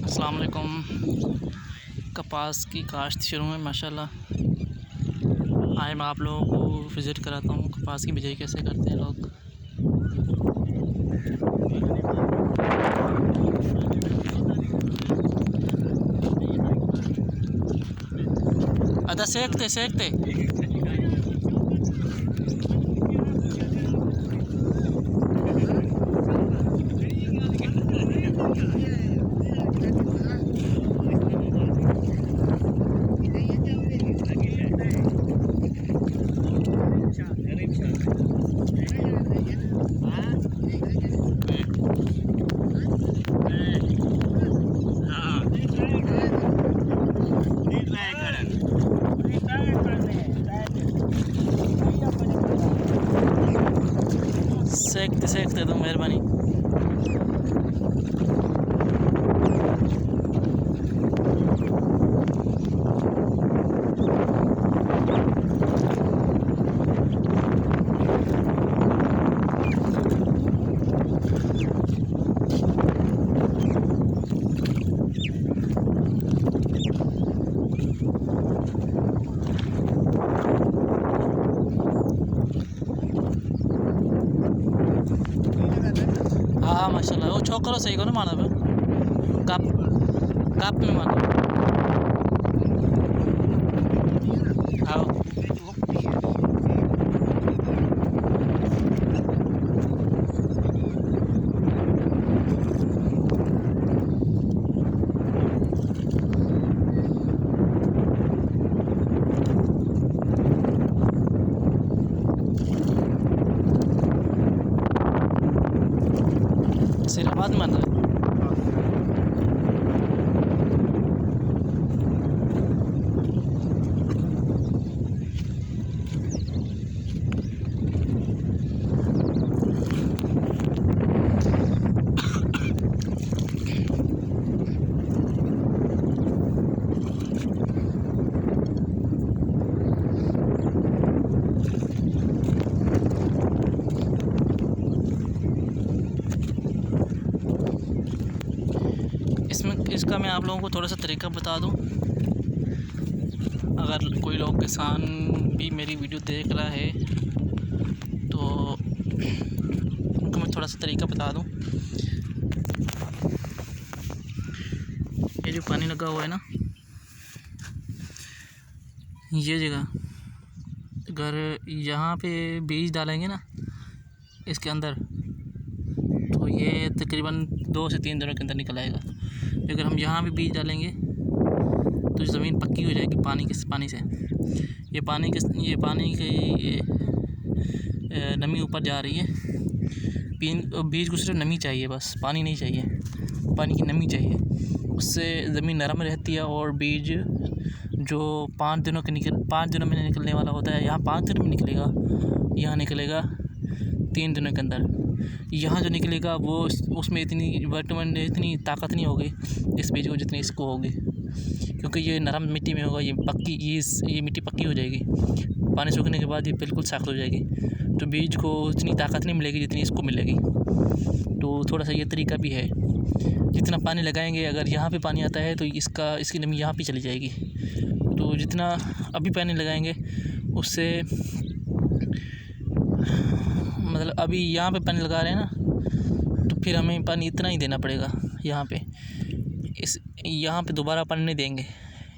अस्सलाम वालेकुम। कपास की काश्त शुरू है माशाल्लाह। आए मैं आप लोगों को विज़िट कराता हूँ कपास की बिजाई कैसे करते हैं लोग। अदा सेकते सेकते सेकते सेकते दो मेहरबानी। हाँ माशाल्लाह वो छोकरो सही को ना माना कप कप में माना आओ सिराबाद में माना इसका मैं आप लोगों को थोड़ा सा तरीका बता दूं। अगर कोई लोग किसान भी मेरी वीडियो देख रहा है तो उनको मैं थोड़ा सा तरीका बता दूं। ये जो पानी लगा हुआ है ना, ये जगह अगर यहाँ पे बीज डालेंगे ना इसके अंदर, तो ये तकरीबन 2 से 3 दिनों के अंदर निकल आएगा। अगर हम यहाँ भी बीज डालेंगे तो ज़मीन पक्की हो जाएगी पानी से। ये पानी की नमी ऊपर जा रही है। बीज को सिर्फ नमी चाहिए, बस पानी नहीं चाहिए, पानी की नमी चाहिए। उससे ज़मीन नरम रहती है और बीज जो 5 दिनों में निकलने वाला होता है, यहाँ 5 दिन में निकलेगा, यहाँ निकलेगा 3 दिनों के अंदर। यहाँ जो निकलेगा वो उसमें इतनी ताकत नहीं होगी इस बीज को जितनी इसको होगी, क्योंकि ये नरम मिट्टी में होगा। ये मिट्टी पक्की हो जाएगी, पानी सूखने के बाद ये बिल्कुल सख्त हो जाएगी, तो बीज को उतनी ताकत नहीं मिलेगी जितनी इसको मिलेगी। तो थोड़ा सा ये तरीका भी है। जितना पानी लगाएंगे, अगर यहाँ पे पानी आता है तो इसकी नमी यहाँ पे चली जाएगी। तो जितना अभी पानी लगाएंगे उससे, मतलब अभी यहाँ पे पानी लगा रहे हैं ना, तो फिर हमें पानी इतना ही देना पड़ेगा यहाँ पे। यहाँ पे दोबारा पानी नहीं देंगे,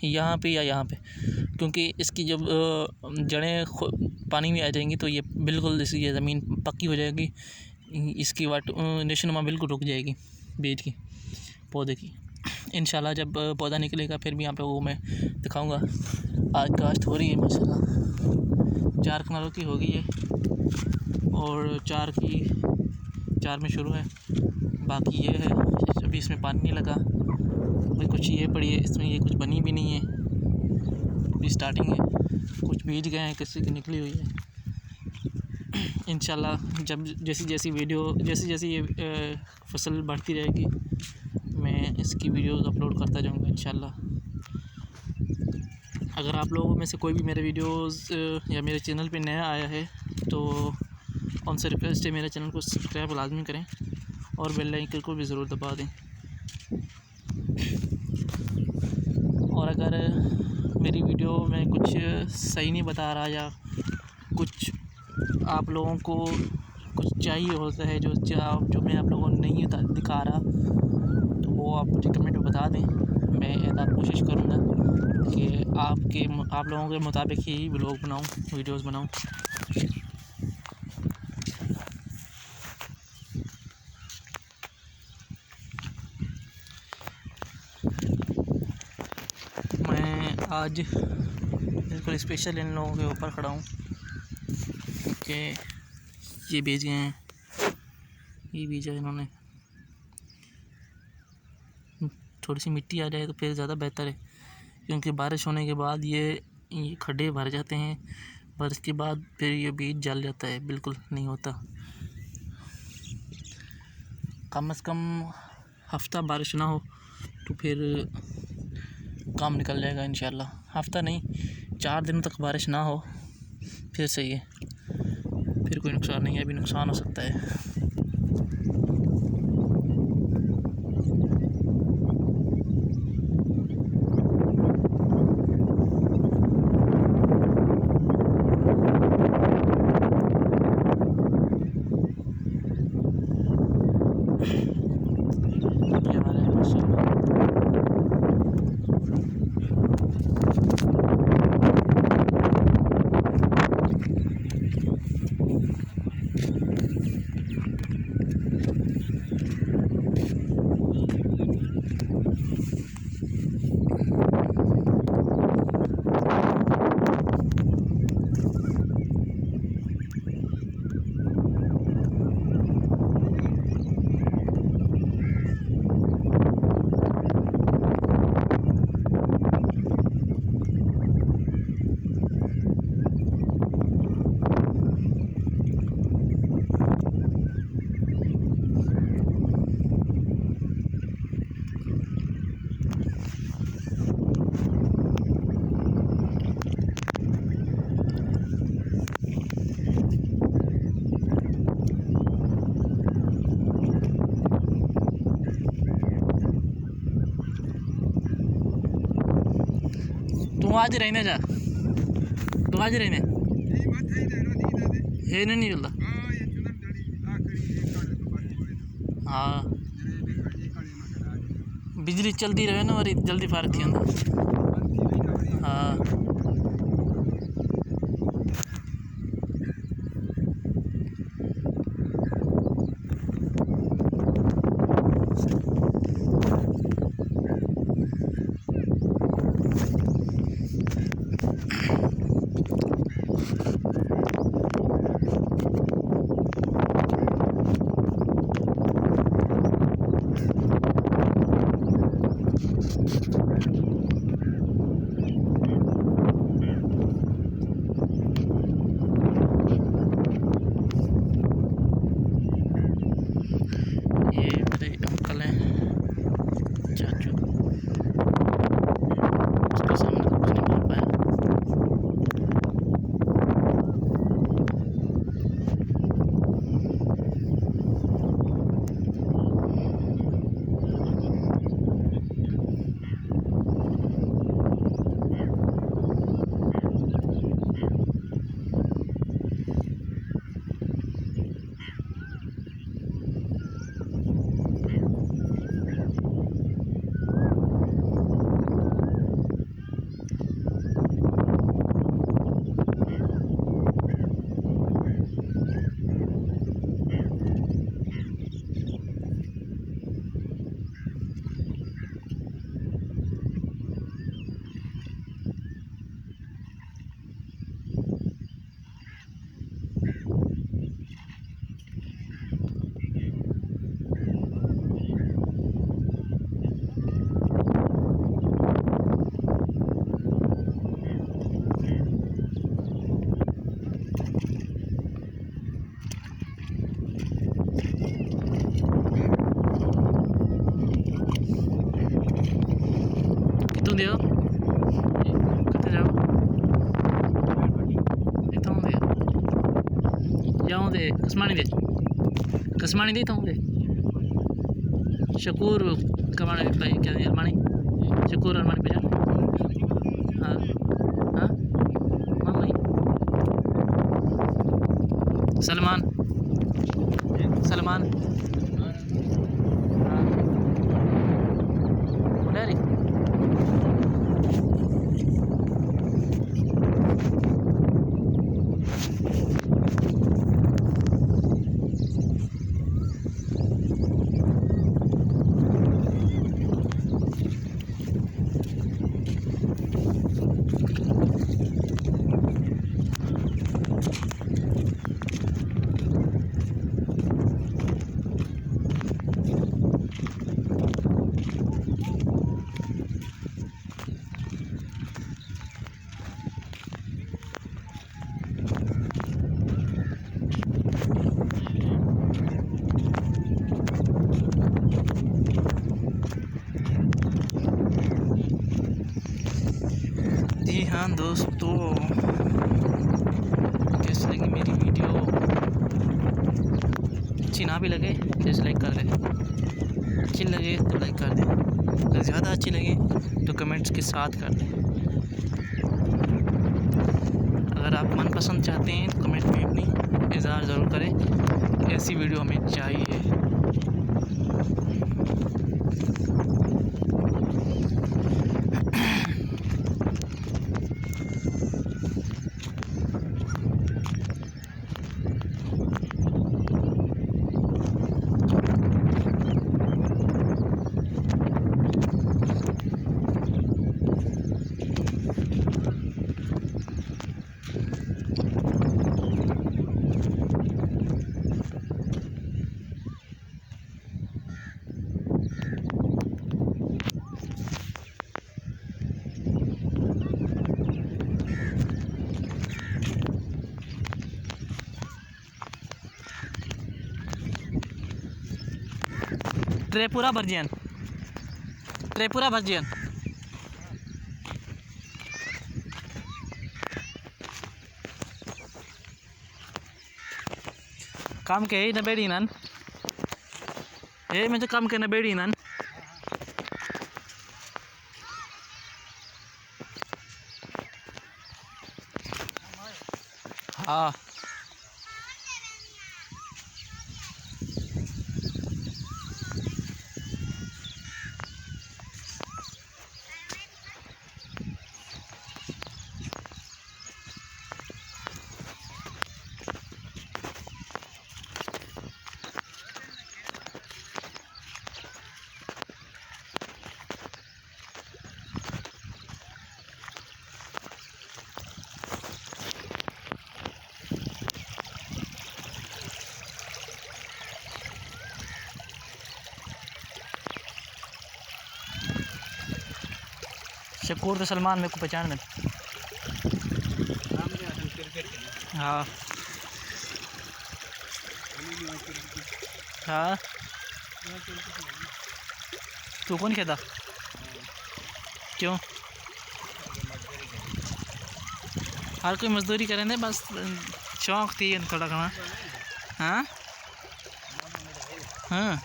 यहाँ पे या यहाँ पे, क्योंकि इसकी जब जड़ें पानी में आ जाएंगी तो ये बिल्कुल ये ज़मीन पक्की हो जाएगी। इसकी नेशनुमा बिल्कुल रुक जाएगी बीज की, पौधे की। इंशाल्लाह जब पौधा निकलेगा फिर भी आप लोगों को मैं दिखाऊंगा। आज काश्त हो रही है माशाल्लाह, 4 कनालों की होगी ये, और 4 में शुरू है। बाकी ये है, अभी इसमें पानी नहीं लगा भाई, कुछ ये पड़ी है इसमें, ये कुछ बनी भी नहीं है, अभी स्टार्टिंग है। कुछ बीज गए हैं, किसी की निकली हुई है। इंशाल्लाह जब जैसी ये फसल बढ़ती रहेगी, मैं इसकी वीडियोस अपलोड करता जाऊंगा इंशाल्लाह। अगर आप लोगों में से कोई भी मेरे वीडियोस या मेरे चैनल पे नया आया है तो उनसे रिक्वेस्ट है मेरे चैनल को सब्सक्राइब लाजमी करें और बेल आइकन को भी ज़रूर दबा दें। और अगर मेरी वीडियो में कुछ सही नहीं बता रहा या कुछ आप लोगों को कुछ चाहिए होता है जो मैं आप लोगों को नहीं दिखा रहा, तो वो आप मुझे कमेंट में बता दें। मैं ऐसा कोशिश करूँगा कि आप लोगों के मुताबिक ही व्लॉग बनाऊँ, वीडियोस बनाऊँ। मैं आज बिल्कुल स्पेशल इन लोगों के ऊपर खड़ा हूँ कि ये भेज गए हैं, ये भेजा इन्होंने। थोड़ी सी मिट्टी आ जाए तो फिर ज़्यादा बेहतर है, क्योंकि बारिश होने के बाद ये खड्डे भर जाते हैं। बारिश के बाद फिर ये बीज जल जाता है, बिल्कुल नहीं होता। कम से कम हफ्ता बारिश ना हो तो फिर काम निकल जाएगा इंशाल्लाह। हफ्ता नहीं, 4 दिनों तक बारिश ना हो फिर सही है, फिर कोई नुकसान नहीं है। अभी नुकसान हो सकता है। ये हमारे माशाल्लाह तू आज रहने जा, तू आज रहने है नहीं चलता। हाँ, बिजली चलती रहे ना, और जल्दी फारक थी अंदर। हाँ, ये मेरे अंकल हैं, चाचू। उसके सामने कुछ नहीं बोल पाया। कितों दिया कितने जाओ इतों दे जाओ दे कसमानी दे इतों दे शकूर कमाने पे क्या अरमानी शकूर अरमानी पे जान। हाँ हाँ मामा सलमान सलमान हाँ बुलारी जी हाँ दोस्तों, कैसी लगी मेरी वीडियो? अच्छी ना भी लगे डिसलाइक कर दें, अच्छी लगे तो लाइक कर दें, अगर ज़्यादा अच्छी लगे तो कमेंट्स के साथ कर दें। अगर आप मनपसंद चाहते हैं तो कमेंट में अपनी इज़हार ज़रूर करें, ऐसी वीडियो हमें चाहिए। त्रिपुरा वर्जियन काम के न बेड़ी नन मैं तो काम के न बेड़ी नन हाँ शकूर तो सलमान मेरे को पहचान में। हाँ हाँ तू कौन कहता क्यों? हर कोई मजदूरी करें दे, बस शौक थी थोड़ा घना। हाँ हाँ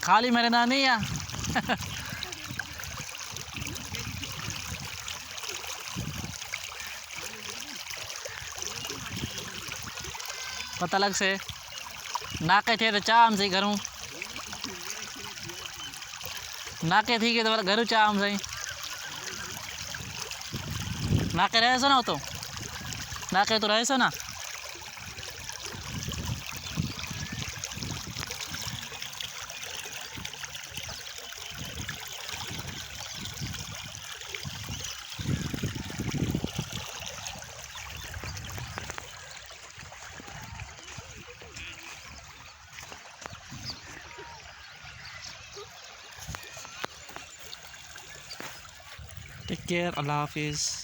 खाली मेरे नानी या पता लग से नाके थे तो चाम से घरों नाके थी के तो घरों चाम से नाके रहे सो ना तो नाके तो रहे सो ना। टेक केयर, अल्लाह हाफिज़।